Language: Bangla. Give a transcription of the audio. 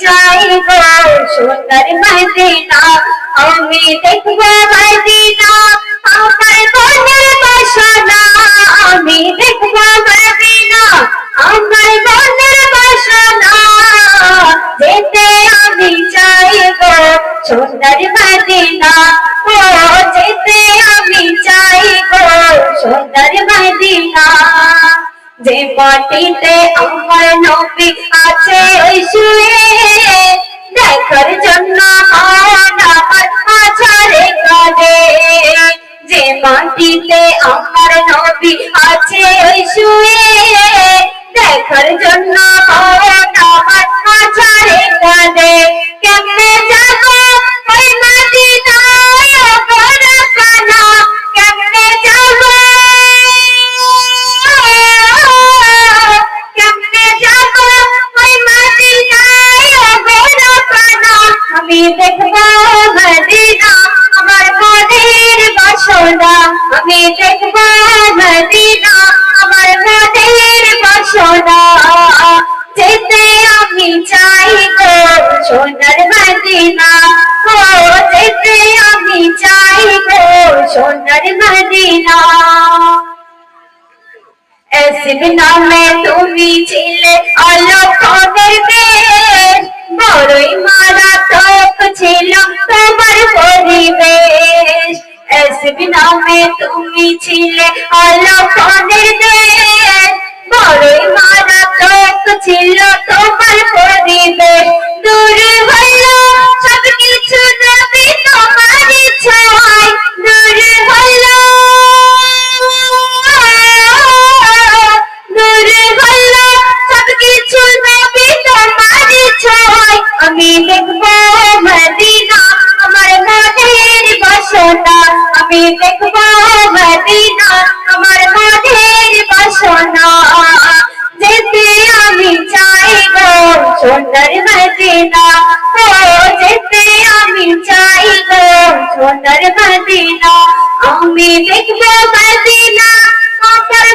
চাই গো সোনার মদিনা, আমি দেখবো মদিনা আমার মনের বাসনা, আমি দেখবো মদিনা আমার মনের বাসনা, যেতে আমি চাই গো সোনার মদিনা, ও যেতে আমি চাই গো সোনার মদিনা। যে মাটিতে আমার নবী আছে ওই শুয়ে, দেখার জন্য মন আমার আছাড়ে কাঁদে। যে মাটিতে আমার নবী আছে ওই শুয়ে, দেখার জন্য মন আমার আছাড়ে কাঁদে। কেমনে যাব ওই মদিনায় গো রাব্বানা, কেমনে যাব, কেমনে যাব ওই মদিনায় গো রাব্বানা, আমি দেখবো মদিনা আমার মনের বাসনা, আমি দেখবো মদিনা আমার মনের বাসনা, যেতে আমি চাই গো সোনার মদিনা, ও যেতে আমি চাই গো সোনার মদিনা। এসিব নামে তুমি ছিলে অলক্ষণের দেশ, বড়ই মারাত্মক ছিল তোমার পরিবেশ। এসিব নামে তুমি ছিলে অলক্ষণের দেশ, বড়ই মারাত্মক ছিল তোমার পরিবেশ। দূর হইল সব কিছু নবী তোমার ইচ্ছায়, দূর হইল, দূর হইল সব কিছু নবী তোমার ইচ্ছায়। আমি দেখবো মদিনা আমার মনের বাসনা, আমি দেখবো মদিনা আমার মনের বাসনা, যেতে আমি চাই গো সোনার মদিনা, ও যেতে আমি চাই গো সোনার মদিনা। আমি দেখবো মদিনা আমার